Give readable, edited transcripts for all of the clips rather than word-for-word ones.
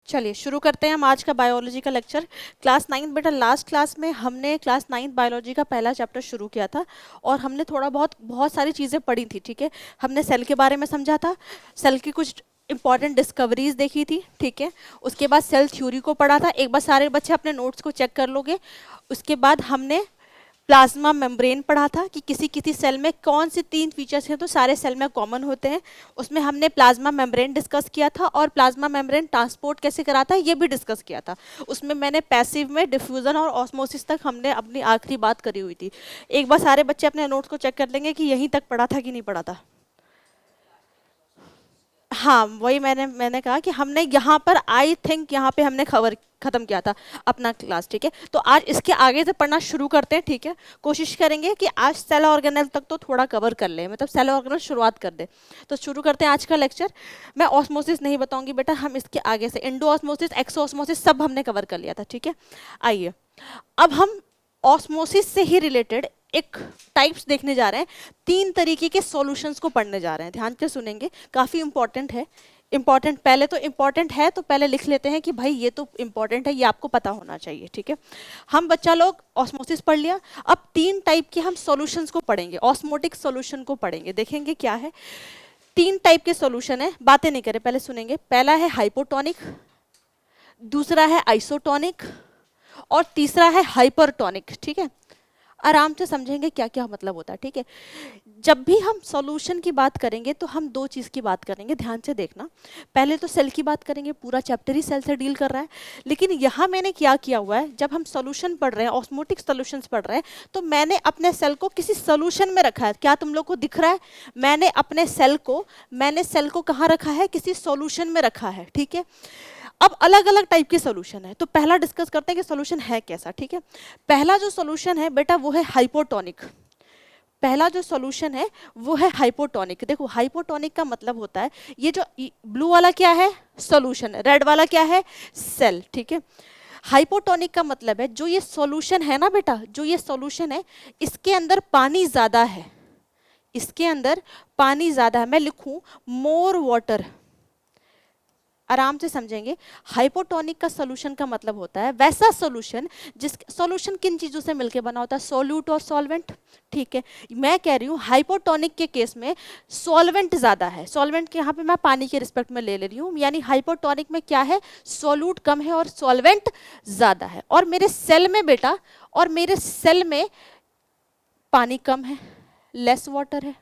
चलिए शुरू करते हैं हम आज का बायोलॉजी का लेक्चर। क्लास 9 बेटा, लास्ट क्लास में हमने क्लास 9 बायोलॉजी का पहला चैप्टर शुरू किया था और हमने थोड़ा बहुत सारी चीज़ें पढ़ी थी। ठीक है, हमने सेल के बारे में समझा था, सेल की कुछ इंपॉर्टेंट डिस्कवरीज देखी थी। ठीक है, उसके बाद सेल थ्योरी को पढ़ा था। एक बार सारे बच्चे अपने नोट्स को चेक कर लोगे। उसके बाद हमने प्लाज्मा मेम्ब्रेन पढ़ा था कि किसी किसी सेल में कौन से 3 फीचर्स हैं तो सारे सेल में कॉमन होते हैं। उसमें हमने प्लाज्मा मेम्ब्रेन डिस्कस किया था और प्लाज्मा मेम्ब्रेन ट्रांसपोर्ट कैसे कराता है ये भी डिस्कस किया था। उसमें मैंने पैसिव में डिफ्यूजन और ऑस्मोसिस तक हमने अपनी आखिरी बात करी हुई थी। एक बार सारे बच्चे अपने नोट्स को चेक कर लेंगे कि यहीं तक पढ़ा था कि नहीं पढ़ा था। हाँ, वही मैंने कहा कि हमने यहाँ पर आई थिंक यहाँ पे हमने खत्म किया था अपना क्लास। ठीक है, तो आज इसके आगे से पढ़ना शुरू करते हैं। ठीक है, कोशिश करेंगे कि आज सेल ऑर्गेनेल तक तो थोड़ा कवर कर ले, मतलब सेल ऑर्गेनेल शुरुआत कर दे। तो शुरू करते हैं आज का लेक्चर। मैं ऑस्मोसिस नहीं बताऊंगी बेटा, हम इसके आगे से इंडो ऑस्मोसिस, एक्सो ऑस्मोसिस सब हमने कवर कर लिया था। ठीक है, आइए अब हम ऑस्मोसिस से ही रिलेटेड एक टाइप्स देखने जा रहे हैं। 3 तरीके के सॉल्यूशंस को पढ़ने जा रहे हैं, ध्यान से सुनेंगे, काफ़ी इंपॉर्टेंट है। इंपॉर्टेंट पहले तो इंपॉर्टेंट है तो पहले लिख लेते हैं कि भाई ये तो इंपॉर्टेंट है, ये आपको पता होना चाहिए। ठीक है, हम बच्चा लोग ऑस्मोसिस पढ़ लिया। अब 3 टाइप के हम सॉल्यूशंस को पढ़ेंगे, ऑस्मोटिक सॉल्यूशन को पढ़ेंगे, देखेंगे क्या है। 3 टाइप के सॉल्यूशन है, बातें नहीं करें, पहले सुनेंगे। पहला है हाइपोटोनिक, दूसरा है आइसोटोनिक और तीसरा है हाइपरटोनिक। ठीक है, आराम से समझेंगे क्या क्या मतलब होता है। ठीक है, जब भी हम सॉल्यूशन की बात करेंगे तो हम 2 चीज़ की बात करेंगे, ध्यान से देखना। पहले तो सेल की बात करेंगे, पूरा चैप्टर ही सेल से डील कर रहा है। लेकिन यहाँ मैंने क्या किया हुआ है, जब हम सॉल्यूशन पढ़ रहे हैं, ऑस्मोटिक सॉल्यूशंस पढ़ रहे हैं, तो मैंने अपने सेल को किसी सॉल्यूशन में रखा है। क्या तुम लोग को दिख रहा है? मैंने अपने सेल को कहाँ रखा है? किसी सॉल्यूशन में रखा है। ठीक है, अब अलग अलग टाइप के सॉल्यूशन है, तो पहला डिस्कस करते हैं कि सॉल्यूशन है कैसा। ठीक है, पहला जो सॉल्यूशन है बेटा वो है हाइपोटोनिक। पहला जो सॉल्यूशन है वो है हाइपोटोनिक। देखो, हाइपोटोनिक का मतलब होता है, ये जो ब्लू वाला क्या है? सॉल्यूशन है, रेड वाला क्या है? सेल। ठीक है, हाइपोटोनिक का मतलब है जो ये सॉल्यूशन है ना बेटा, जो ये सॉल्यूशन है इसके अंदर पानी ज्यादा है, इसके अंदर पानी ज्यादा है। मैं लिखूं मोर वाटर, आराम से समझेंगे। हाइपोटोनिक का सॉल्यूशन का मतलब होता है वैसा सॉल्यूशन जिस सॉल्यूशन किन चीजों से मिलकर बना होता है? सॉल्यूट और सॉल्वेंट। ठीक है, मैं कह रही हूँ हाइपोटोनिक के केस में सॉल्वेंट ज्यादा है। सॉल्वेंट के यहाँ पे मैं पानी के रिस्पेक्ट में ले रही हूँ, यानी हाइपोटोनिक में क्या है? सॉल्यूट कम है और सॉल्वेंट ज्यादा है। और मेरे सेल में बेटा, और मेरे सेल में पानी कम है, लेस वाटर है।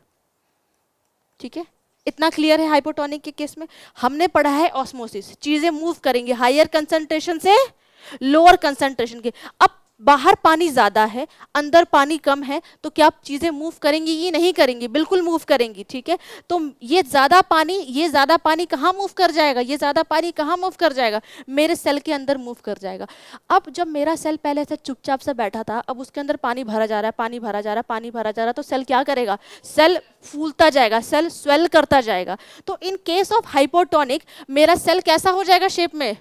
ठीक है, इतना क्लियर है। हाइपोटोनिक के केस में हमने पढ़ा है ऑस्मोसिस, चीजें मूव करेंगे हायर कंसंट्रेशन से लोअर कंसंट्रेशन के। अब बाहर पानी ज्यादा है, अंदर पानी कम है, तो क्या चीजें मूव करेंगी? ये नहीं करेंगी, बिल्कुल मूव करेंगी। ठीक है, तो ये ज्यादा पानी कहाँ मूव कर जाएगा? ये ज्यादा पानी कहाँ मूव कर जाएगा? मेरे सेल के अंदर मूव कर जाएगा। अब जब मेरा सेल पहले से चुपचाप से बैठा था, अब उसके अंदर पानी भरा जा रहा है, पानी भरा जा रहा है, पानी भरा जा रहा है, तो सेल क्या करेगा? सेल फूलता जाएगा, सेल स्वेल करता जाएगा। तो इन केस ऑफ हाइपोटोनिक मेरा सेल कैसा हो जाएगा? शेप में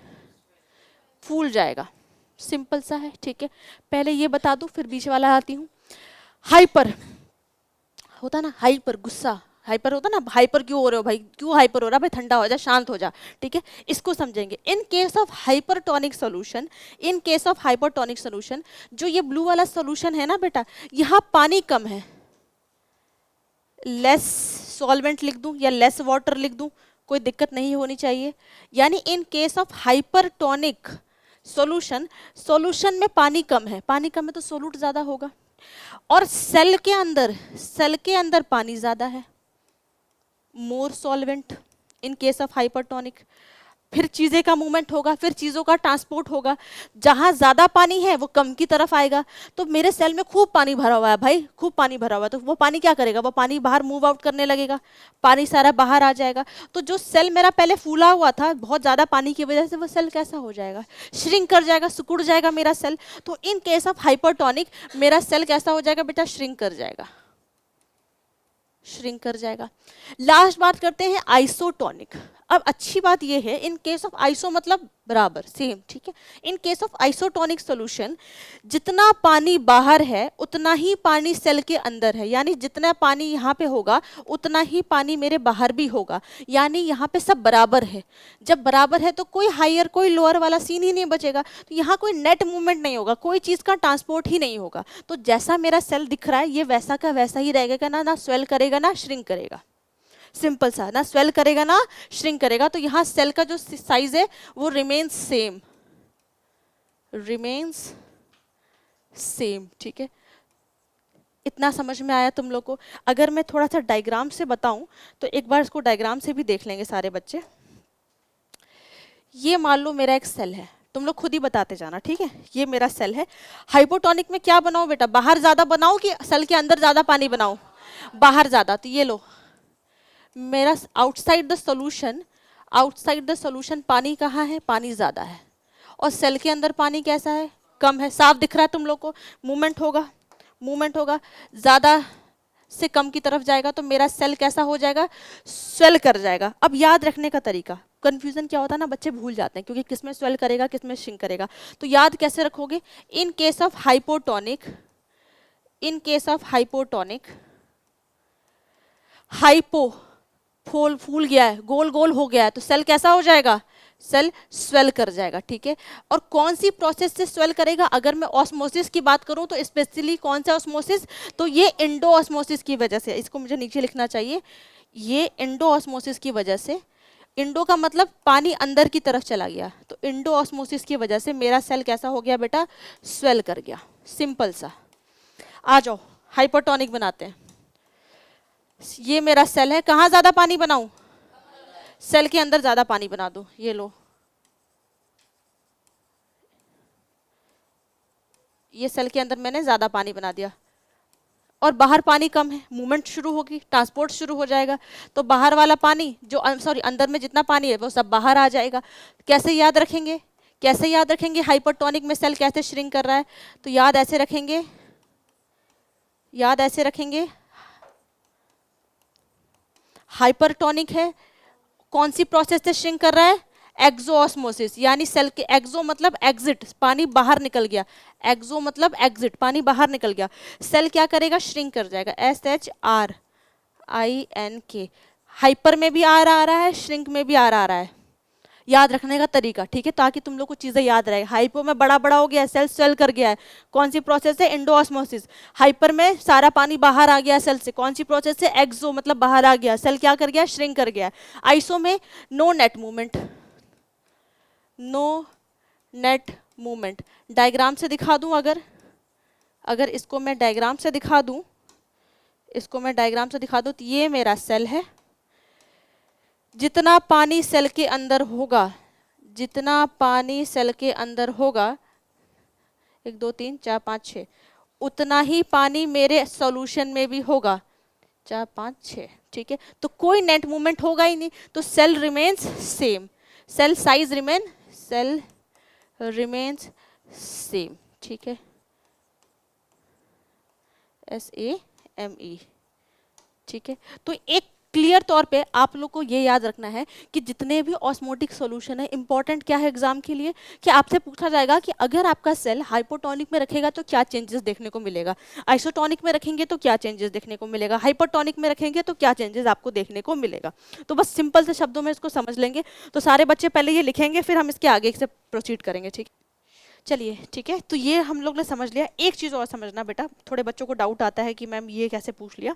फूल जाएगा, सिंपल सा है। ठीक है, पहले ये बता दूं फिर बीच वाला आती हूँ। हाइपर होता ना, हाइपर गुस्सा, हाइपर होता ना, हाइपर क्यों हो रहे हो भाई? क्यों हाइपर हो रहा भाई? ठंडा हो जा, शांत हो जा। ठीक है, इसको समझेंगे। इन case of hypertonic solution, in case of hypertonic solution, जो ये ब्लू वाला सॉल्यूशन है ना बेटा, यहाँ पानी कम है, लेस सॉल्वेंट लिख दूं या लेस वाटर लिख दूं, कोई दिक्कत नहीं होनी चाहिए। यानी इन केस ऑफ हाइपरटोनिक सॉल्यूशन में पानी कम है, पानी कम है तो सोल्यूट ज्यादा होगा। और सेल के अंदर पानी ज्यादा है, more solvent in case of hypertonic. फिर चीजें का मूवमेंट होगा, फिर चीजों का ट्रांसपोर्ट होगा। जहां ज्यादा पानी है वो कम की तरफ आएगा। तो मेरे सेल में खूब पानी भरा हुआ है भाई, खूब पानी भरा हुआ है, तो वो पानी क्या करेगा? वो पानी बाहर मूव आउट करने लगेगा, पानी सारा बाहर आ जाएगा। तो जो सेल मेरा पहले फूला हुआ था बहुत ज्यादा पानी की वजह से, वो सेल कैसा हो जाएगा? श्रिंक कर जाएगा, सिकुड़ जाएगा मेरा सेल। तो इन केस ऑफ हाइपरटोनिक मेरा सेल कैसा हो जाएगा बेटा? श्रिंक कर जाएगा, श्रिंक कर जाएगा। लास्ट बात करते हैं आइसोटोनिक। अब अच्छी बात ये है, इन केस ऑफ आइसो मतलब बराबर सेम, ठीक है। इन केस ऑफ आइसोटोनिक सॉल्यूशन जितना पानी बाहर है उतना ही पानी सेल के अंदर है, यानी जितना पानी यहाँ पे होगा उतना ही पानी मेरे बाहर भी होगा, यानी यहाँ पे सब बराबर है। जब बराबर है तो कोई हायर कोई लोअर वाला सीन ही नहीं बचेगा, तो यहाँ कोई नेट मूवमेंट नहीं होगा, कोई चीज़ का ट्रांसपोर्ट ही नहीं होगा। तो जैसा मेरा सेल दिख रहा है ये वैसा का वैसा ही रहेगा, ना स्वेल करेगा ना श्रिंक करेगा, सिंपल सा, ना स्वेल करेगा ना श्रिंक करेगा। तो यहाँ सेल का जो साइज है वो रिमेन्स सेम, रिमेन्स सेम, ठीक है। इतना समझ में आया तुम लोग को? अगर मैं थोड़ा सा डायग्राम से बताऊं तो एक बार इसको डायग्राम से भी देख लेंगे सारे बच्चे। ये मान लो मेरा एक सेल है, तुम लोग खुद ही बताते जाना, ठीक है। ये मेरा सेल है, हाइपोटोनिक में क्या बनाओ बेटा, बाहर ज्यादा बनाओ कि सेल के अंदर ज्यादा पानी बनाओ? बाहर ज्यादा। तो ये लो मेरा outside the solution, outside the solution पानी कहाँ है, पानी ज्यादा है, और सेल के अंदर पानी कैसा है, कम है। साफ दिख रहा है तुम लोग को? मूवमेंट होगा, मूवमेंट होगा, ज्यादा से कम की तरफ जाएगा तो मेरा सेल कैसा हो जाएगा, स्वेल कर जाएगा। अब याद रखने का तरीका, कंफ्यूजन क्या होता है ना, बच्चे भूल जाते हैं क्योंकि किसमें स्वेल करेगा किसमें श्रिंक करेगा। तो याद कैसे रखोगे, in case of hypotonic, in case of hypotonic, hypo फूल गया है, गोल गोल हो गया है, तो सेल कैसा हो जाएगा, सेल स्वेल कर जाएगा, ठीक है। और कौन सी प्रोसेस से स्वेल करेगा, अगर मैं ऑस्मोसिस की बात करूं तो स्पेशली कौन सा ऑस्मोसिस, तो ये इंडो ऑस्मोसिस की वजह से, इसको मुझे नीचे लिखना चाहिए, ये इंडो ऑस्मोसिस की वजह से, इंडो का मतलब पानी अंदर की तरफ चला गया, तो इंडो ऑस्मोसिस की वजह से मेरा सेल कैसा हो गया बेटा, स्वेल कर गया, सिंपल सा। आ जाओ हाइपोटोनिक बनाते हैं। ये मेरा सेल है, कहाँ ज्यादा पानी बनाऊं, सेल के अंदर ज्यादा पानी बना दो। ये लो, ये सेल के अंदर मैंने ज्यादा पानी बना दिया, और बाहर पानी कम है, मूवमेंट शुरू होगी, ट्रांसपोर्ट शुरू हो जाएगा, तो बाहर वाला पानी जो सॉरी अंदर में जितना पानी है वो सब बाहर आ जाएगा। कैसे याद रखेंगे, कैसे याद रखेंगे हाइपरटोनिक में सेल कैसे श्रिंक कर रहा है, तो याद ऐसे रखेंगे, याद ऐसे रखेंगे, हाइपरटोनिक है, कौन सी प्रोसेस से श्रिंक कर रहा है, एक्सोऑस्मोसिस, यानी सेल के एक्सो मतलब एग्जिट, पानी बाहर निकल गया, एक्सो मतलब एग्जिट, पानी बाहर निकल गया, सेल क्या करेगा, श्रिंक कर जाएगा, SHRINK। हाइपर में भी आर आ रहा है, श्रिंक में भी आर आ रहा है, याद रखने का तरीका, ठीक है, ताकि तुम लोग को चीजें याद रहे। हाइपो में बड़ा बड़ा हो गया, सेल स्वेल कर गया है, कौन सी प्रोसेस है, इंडोऑस्मोसिस। हाइपर में सारा पानी बाहर आ गया सेल से, कौन सी प्रोसेस है, एक्सो मतलब बाहर आ गया, सेल क्या कर गया, श्रिंक कर गया। आइसो में no net movement, no net movement. Diagram से दिखा दूं, अगर इसको मैं डायग्राम से दिखा दूं, इसको मैं डायग्राम से दिखा दूं, तो ये मेरा सेल है, जितना पानी सेल के अंदर होगा, जितना पानी सेल के अंदर होगा, 1 2 3 4 5 6, उतना ही पानी मेरे सॉल्यूशन में भी होगा, 4 5 6, ठीक है। तो कोई नेट मूवमेंट होगा ही नहीं, तो cell remains same, cell size remain, cell remains same, ठीक है, SAME, ठीक है। तो एक क्लियर तौर पे आप लोग को ये याद रखना है कि जितने भी ऑस्मोटिक सॉल्यूशन है, इंपॉर्टेंट क्या है एग्जाम के लिए, कि आपसे पूछा जाएगा कि अगर आपका सेल हाइपोटोनिक में रखेगा तो क्या चेंजेस देखने को मिलेगा, आइसोटोनिक में रखेंगे तो क्या चेंजेस देखने को मिलेगा, हाइपरटोनिक में रखेंगे तो क्या चेंजेस आपको देखने को मिलेगा। तो बस सिंपल से शब्दों में इसको समझ लेंगे। तो सारे बच्चे पहले ये लिखेंगे, फिर हम इसके आगे से प्रोसीड करेंगे, ठीक है। चलिए ठीक है, तो ये हम लोग ने समझ लिया। एक चीज़ और समझना बेटा, थोड़े बच्चों को डाउट आता है कि मैम ये कैसे पूछ लिया।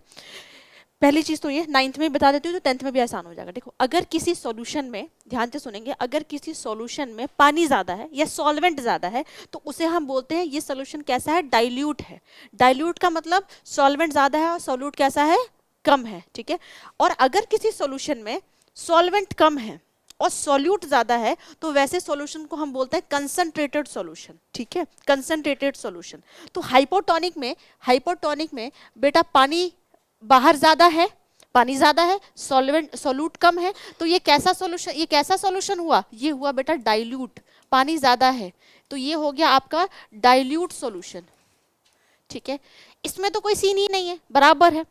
पहली चीज़ तो ये 9th में बता देती हूँ तो 10th में भी आसान हो जाएगा। देखो, अगर किसी सॉल्यूशन में, ध्यान से सुनेंगे, अगर किसी सॉल्यूशन में पानी ज़्यादा है या सॉल्वेंट ज़्यादा है तो उसे हम बोलते हैं ये सॉल्यूशन कैसा है, डाइल्यूट है। डाइल्यूट का मतलब सॉल्वेंट ज़्यादा है और सॉल्यूट कैसा है, कम है, ठीक है। और अगर किसी सॉल्यूशन में सॉल्वेंट कम है और सॉल्यूट ज़्यादा है तो वैसे सॉल्यूशन को हम बोलते हैं कंसंट्रेटेड सॉल्यूशन, ठीक है, कंसंट्रेटेड सॉल्यूशन। तो हाइपोटोनिक में बेटा पानी बाहर ज्यादा है, पानी ज्यादा है, सॉल्यूट कम है, तो ये कैसा सॉल्यूशन, ये कैसा सॉल्यूशन हुआ, ये हुआ बेटा डाइल्यूट। पानी ज्यादा है तो ये हो गया आपका डाइल्यूट सॉल्यूशन, ठीक है। इसमें तो कोई सीन ही नहीं है, बराबर है।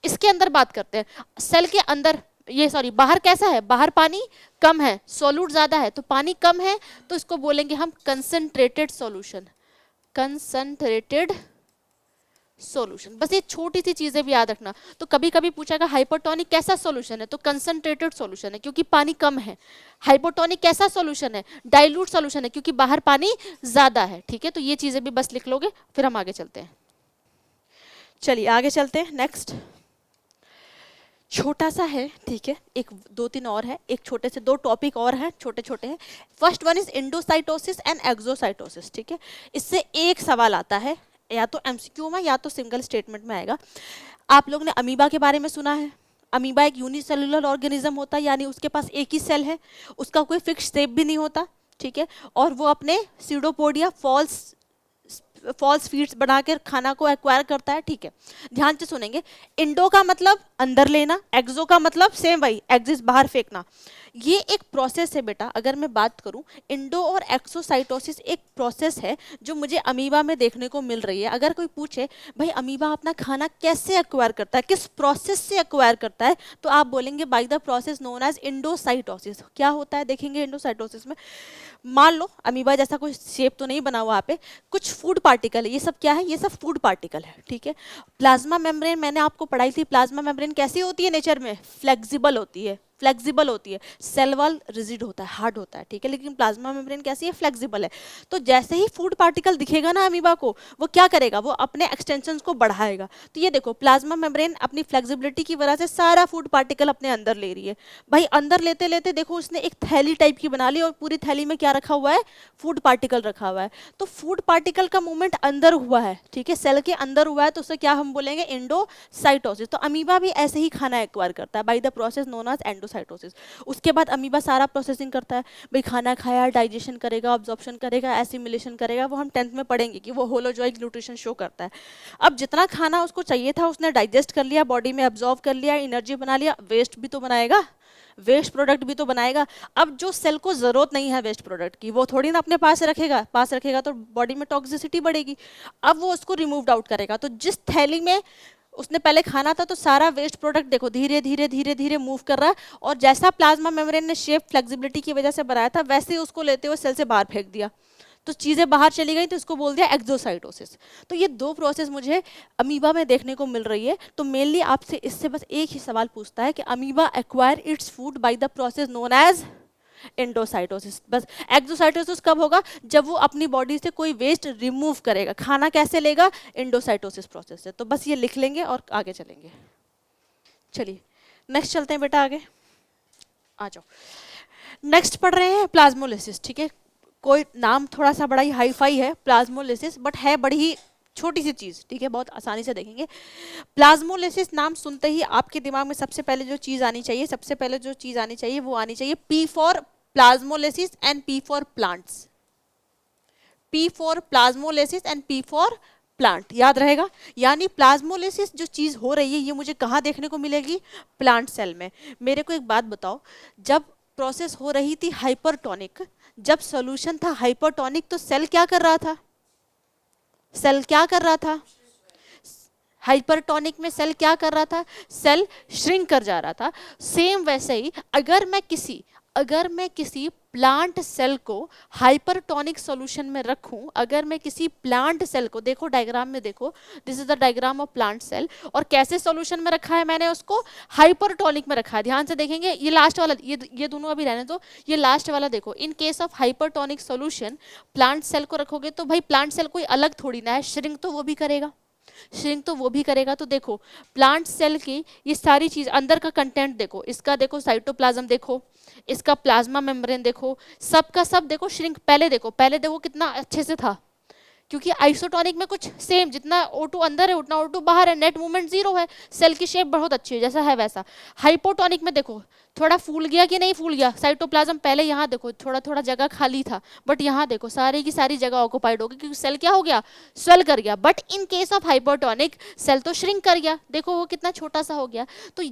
इसके अंदर बात करते हैं, सेल के अंदर ये सॉरी बाहर कैसा है, बाहर पानी कम है, सोल्यूट ज्यादा है, तो पानी कम है तो इसको बोलेंगे हम कंसंट्रेटेड सॉल्यूशन, कंसंट्रेटेड सॉल्यूशन। बस ये छोटी सी चीजें भी याद रखना। तो कभी कभी पूछेगा हाइपोटोनिक कैसा सॉल्यूशन है, तो कंसंट्रेटेड सॉल्यूशन है क्योंकि पानी कम है। हाइपोटोनिक कैसा सॉल्यूशन है, डाइल्यूट सॉल्यूशन है क्योंकि बाहर पानी ज्यादा है। ठीक है, तो ये चीजें भी बस लिख लोगे, फिर हम आगे चलते हैं। चलिए आगे चलते हैं। नेक्स्ट छोटा सा है, ठीक है, एक दो तीन और है, एक छोटे से दो टॉपिक और हैं, छोटे छोटे हैं। First one is endocytosis and exocytosis. ठीक है, इससे एक सवाल आता है, या तो एमसीक्यू में या तो सिंगल स्टेटमेंट में आएगा। आप लोग ने अमीबा के बारे में सुना है। अमीबा एक यूनिसेलुलर ऑर्गेनिज्म होता है, यानी उसके पास एक ही सेल है, उसका कोई फिक्स शेप भी नहीं होता। ठीक है, और वो अपने सीडोपोडिया फॉल्स फीड्स बनाकर खाना को एक्वायर करता है। ठीक है, ध्यान से सुनेंगे। इंडो का मतलब अंदर लेना, एक्सो का मतलब सेम वही, एग्जिस्ट बाहर फेंकना। ये एक प्रोसेस है बेटा। अगर मैं बात करूं, इंडो और एक्सोसाइटोसिस एक प्रोसेस है जो मुझे अमीबा में देखने को मिल रही है। अगर कोई पूछे भाई अमीबा अपना खाना कैसे एक्वायर करता है, किस प्रोसेस से एक्वायर करता है, तो आप बोलेंगे by the process known as endocytosis. क्या होता है देखेंगे इंडोसाइटोसिस में। मान लो अमीबा जैसा कोई शेप तो नहीं बना हुआ यहाँ पे, कुछ फूड पार्टिकल है। ये सब क्या है, ये सब फूड पार्टिकल है। ठीक है, प्लाज्मा मेम्ब्रेन मैंने आपको पढ़ाई थी। प्लाज्मा मेम्ब्रेन कैसी होती है नेचर में, फ्लेक्सिबल होती है, फ्लेक्सिबल होती है। सेल वॉल रिजिड होता है, हार्ड होता है। ठीक है, लेकिन प्लाज्मा मेम्ब्रेन कैसी है, फ्लेक्सिबल है। तो जैसे ही फूड पार्टिकल दिखेगा ना अमीबा को, वो क्या करेगा, वो अपने एक्सटेंशंस को बढ़ाएगा। तो ये देखो प्लाज्मा मेम्ब्रेन अपनी फ्लेक्सिबिलिटी की वजह से सारा फूड पार्टिकल अपने अंदर ले रही है। भाई अंदर लेते लेते देखो उसने एक थैली टाइप की बना ली, और पूरी थैली में क्या रखा हुआ है, फूड पार्टिकल रखा हुआ है। तो फूड पार्टिकल का मूवमेंट अंदर हुआ है, ठीक है, सेल के अंदर हुआ है, तो उसे क्या हम बोलेंगे, एंडोसाइटोसिस। तो अमीबा भी ऐसे ही खाना एक्वायर करता है by the process known as endocytosis. उसके बाद अमीबा सारा प्रोसेसिंग करता है। भाई खाना खाया, डाइजेशन करेगा, ऑब्जॉर्प्शन करेगा, एसिमिलेशन करेगा। वो हम 10th में पढ़ेंगे कि वो होलोजॉइक न्यूट्रिशन शो करता है। अब जितना खाना उसको चाहिए था उसने डाइजेस्ट कर लिया, बॉडी में एब्जॉर्व कर लिया, एनर्जी बना लिया, वेस्ट भी तो बनाएगा, वेस्ट प्रोडक्ट भी तो बनाएगा। अब जो सेल को जरूरत नहीं है वेस्ट प्रोडक्ट की, वो थोड़ी ना अपने पास रखेगा तो बॉडी में टॉक्सिसिटी बढ़ेगी। अब वो उसको रिमूव आउट करेगा। तो जिस थैली में उसने पहले खाना था, तो सारा वेस्ट प्रोडक्ट देखो धीरे धीरे धीरे धीरे मूव कर रहा है, और जैसा प्लाज्मा मेम्ब्रेन ने शेप फ्लेक्सिबिलिटी की वजह से बनाया था, वैसे ही उसको लेते हुए सेल से बाहर फेंक दिया, तो चीज़ें बाहर चली गई, तो इसको बोल दिया एक्सोसाइटोसिस। तो ये दो प्रोसेस मुझे अमीबा में देखने को मिल रही है। तो मेनली आपसे इससे बस एक ही सवाल पूछता है कि amoeba acquire its food by the process known as endocytosis. बस एक्सोसाइटोसिस कब होगा, जब वो अपनी बॉडी से कोई वेस्ट रिमूव करेगा। खाना कैसे लेगा, एंडोसाइटोसिस प्रोसेस से। तो बस ये लिख लेंगे और आगे चलेंगे। चलिए नेक्स्ट चलते हैं बेटा, आगे आ जाओ। नेक्स्ट पढ़ रहे हैं प्लाज्मोलिसिस। ठीक है, कोई नाम थोड़ा सा बड़ा ही हाई फाई है प्लाज्मोलिसिस, बट है बड़ी ही छोटी सी चीज़। ठीक है, बहुत आसानी से देखेंगे। प्लाज्मोलिसिस नाम सुनते ही आपके दिमाग में सबसे पहले जो चीज़ आनी चाहिए, वो आनी चाहिए P for plasmolysis and P for plants. P for plasmolysis and P for plant, याद रहेगा। यानी प्लाज्मोलिसिस जो चीज़ हो रही है, ये मुझे कहाँ देखने को मिलेगी, प्लांट सेल में। मेरे को एक बात बताओ, जब प्रोसेस हो रही थी हाइपरटोनिक, जब सॉल्यूशन था हाइपरटोनिक, तो सेल क्या कर रहा था, हाइपरटोनिक में सेल क्या कर रहा था, सेल श्रिंक कर जा रहा था। सेम वैसे ही अगर मैं किसी प्लांट सेल को हाइपरटोनिक सॉल्यूशन में रखूं, अगर मैं किसी प्लांट सेल को, देखो डायग्राम में देखो, this is the diagram of plant cell, और कैसे सॉल्यूशन में रखा है मैंने उसको, हाइपरटोनिक में रखा है। ध्यान से देखेंगे, ये लास्ट वाला, ये दोनों अभी रहने दो, ये लास्ट वाला देखो। In case of hypertonic solution plant cell को रखोगे, तो भाई प्लांट सेल कोई अलग थोड़ी ना है, श्रिंक तो वो भी करेगा, तो देखो प्लांट सेल की ये सारी चीज, अंदर का कंटेंट देखो, इसका देखो साइटोप्लाज्म देखो, इसका प्लाज्मा मेम्ब्रेन देखो, सबका सब देखो श्रिंक। पहले देखो कितना अच्छे से था, क्योंकि आइसोटोनिक में कुछ सेम, जितना O2 अंदर है उतना O2 बाहर है, नेट मूवमेंट 0 है, सेल की शेप बहुत अच्छी है, जैसा है वैसा। हाइपोटोनिक में देखो थोड़ा फूल गया कि नहीं फूल गया, साइटोप्लाज्म पहले यहाँ देखो थोड़ा थोड़ा जगह खाली था, बट यहाँ देखो सारी की सारी जगह ऑक्युपाइड हो गई, क्योंकि सेल क्या हो गया, स्वेल कर गया। But in case of hypotonic cell तो श्रिंक कर गया, देखो वो कितना छोटा सा हो गया। तो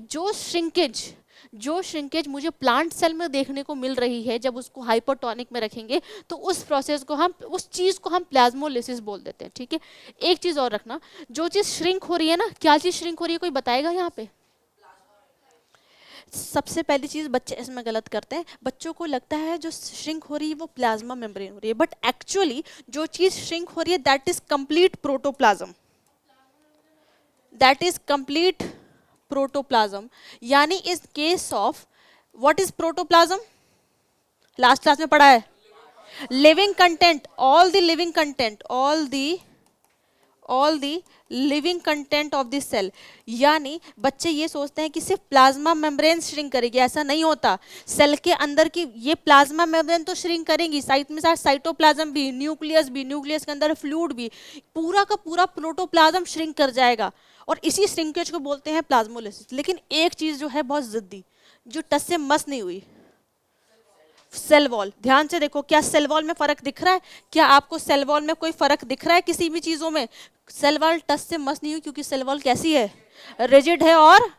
जो श्रिंकेज मुझे प्लांट सेल में देखने को मिल रही है, जब उसको हाइपरटोनिक में रखेंगे, तो उस प्रोसेस को हम, उस चीज को हम प्लाज्मोलिसिस बोल देते हैं। ठीक है, एक चीज और रखना, जो चीज श्रिंक हो रही है ना, क्या चीज श्रिंक हो रही है, कोई बताएगा यहाँ पे, सबसे पहली चीज बच्चे इसमें गलत करते हैं, बच्चों को लगता है जो श्रिंक हो रही है वो प्लाज्मा मेम्ब्रेन हो रही है, बट एक्चुअली जो चीज श्रिंक हो रही है that is complete protoplasm, that is complete protoplasm. यानी इस case of what is protoplasm, last class में पढ़ा है, living content, all the living content, all the living content of the cell. यानी बच्चे ये सोचते हैं कि सिर्फ प्लाज्मा मेम्ब्रेन श्रिंक करेगी, ऐसा नहीं होता। सेल के अंदर की ये प्लाज्मा मेम्ब्रेन तो श्रिंक करेंगी, साइड में साथ साइटोप्लाज्म भी, न्यूक्लियस भी, न्यूक्लियस के अंदर फ्लूइड भी, पूरा का पूरा प्रोटोप्लाज्म श्रिंक कर जाएगा और इसी श्रिंकेज को बोलते हैं प्लाज्मोलिसिस। लेकिन एक चीज जो है बहुत जिद्दी, जो टस से मस नहीं हुई, सेल वॉल। ध्यान से देखो, क्या सेल वॉल में फर्क दिख रहा है? क्या आपको सेल वॉल में कोई फर्क दिख रहा है किसी भी चीजों में? सेल वॉल टच से मस नहीं हुई क्योंकि सेल वॉल कैसी है, रिजिड है और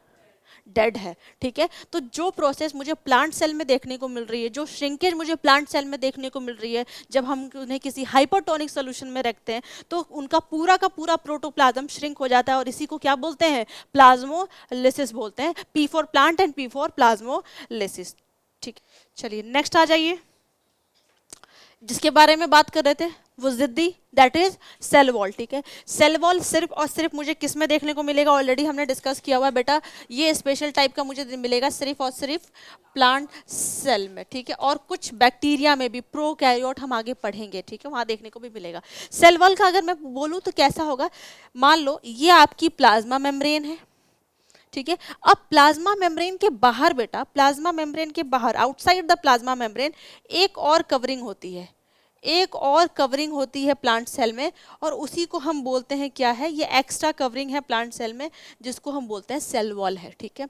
डेड है। ठीक है, तो जो प्रोसेस मुझे प्लांट सेल में देखने को मिल रही है, जो श्रिंकेज मुझे प्लांट सेल में देखने को मिल रही है, जब हम उन्हें किसी हाइपरटोनिक सोल्यूशन में रखते हैं तो उनका पूरा का पूरा प्रोटोप्लाज्म श्रिंक हो जाता है और इसी को क्या बोलते हैं, प्लाज्मोलिसिस बोलते हैं। P for plant and P for plasmolysis. ठीक, चलिए नेक्स्ट आ जाइए। जिसके बारे में बात कर रहे थे वो जिद्दी, दैट इज सेल वॉल। ठीक है, सेल वॉल सिर्फ और सिर्फ मुझे किस में देखने को मिलेगा, ऑलरेडी हमने डिस्कस किया हुआ है बेटा, ये स्पेशल टाइप का मुझे मिलेगा सिर्फ और सिर्फ प्लांट सेल में। ठीक है, और कुछ बैक्टीरिया में भी, प्रोकैरियोट हम आगे पढ़ेंगे, ठीक है, वहां देखने को भी मिलेगा। सेल वॉल का अगर मैं बोलूँ तो कैसा होगा, मान लो ये आपकी प्लाज्मा मेम्ब्रेन है। ठीक है, अब प्लाज्मा मेम्ब्रेन के बाहर बेटा, प्लाज्मा मेम्ब्रेन के बाहर, आउटसाइड द प्लाज्मा मेम्ब्रेन एक और कवरिंग होती है, एक और कवरिंग होती है प्लांट सेल में, और उसी को हम बोलते हैं क्या है, ये एक्स्ट्रा कवरिंग है प्लांट सेल में जिसको हम बोलते हैं सेल वॉल है। ठीक है,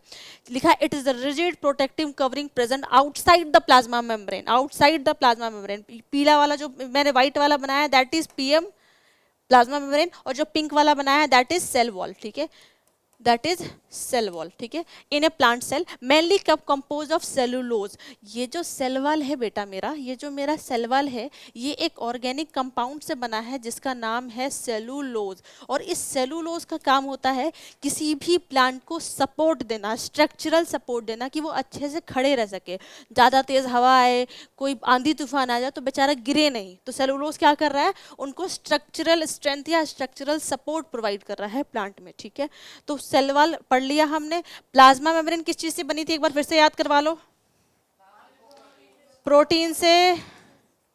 लिखा it is the rigid protective covering present outside the plasma membrane, outside the plasma membrane. पीला वाला जो मैंने व्हाइट वाला बनाया that is PM plasma membrane, और जो पिंक वाला बनाया है दैट इज सेल वॉल। ठीक है, दैट इज सेल वॉल। ठीक है, in a plant cell mainly compose of cellulose. ये जो सेल वॉल है बेटा मेरा, ये जो मेरा सेल वॉल है, ये एक ऑर्गेनिक कंपाउंड से बना है जिसका नाम है सेलुलोज। और इस सेलुलोज का काम होता है किसी भी प्लांट को सपोर्ट देना, स्ट्रक्चरल सपोर्ट देना, कि वो अच्छे से खड़े रह सके। ज़्यादा तेज हवा आए, कोई आंधी तूफान आ जाए तो बेचारा गिरे नहीं, तो सेलुलोज क्या कर रहा है, उनको स्ट्रक्चरल स्ट्रेंथ या स्ट्रक्चरल सपोर्ट प्रोवाइड कर रहा है प्लांट में। ठीक है, तो सेल वॉल पढ़ लिया हमने। प्लाज्मा मेम्ब्रेन किस चीज से बनी थी, एक बार फिर से याद करवा लो। प्रोटीन से,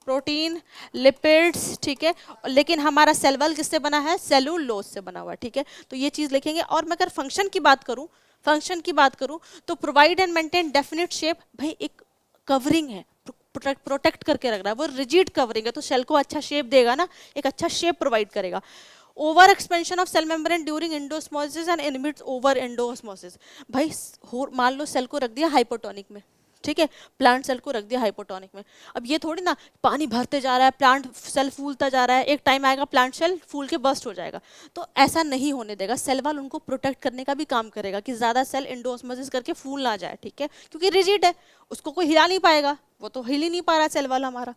प्रोटीन, लिपिड्स। ठीक है, लेकिन हमारा सेल वॉल किससे बना है, सेलुलोज से बना हुआ है। ठीक है, तो ये चीज लिखेंगे। और मैं अगर फंक्शन की बात करूं, फंक्शन की बात करूं तो provide and maintain definite shape. भाई एक कवरिंग है, प्रोटेक्ट करके रख रहा है, वो रिजिड कवरिंग है तो सेल को अच्छा शेप देगा ना, एक अच्छा शेप प्रोवाइड करेगा। Over expansion of cell membrane during endosmosis and inhibits over endosmosis. भाई मान लो सेल को रख दिया हाइपोटोनिक में, ठीक है, प्लांट सेल को रख दिया हाइपोटोनिक में। अब ये थोड़ी ना पानी भरते जा रहा है, प्लांट सेल फूलता जा रहा है, एक टाइम आएगा प्लांट सेल फूल के बस्ट हो जाएगा। तो ऐसा नहीं होने देगा, सेल वॉल उनको प्रोटेक्ट करने का भी काम करेगा कि ज़्यादा सेल एंडोस्मोसिस करके फूल ना जाए। ठीक है, क्योंकि रिजिड है, उसको कोई हिला नहीं पाएगा, वो तो हिल ही नहीं पा रहा सेल वॉल हमारा।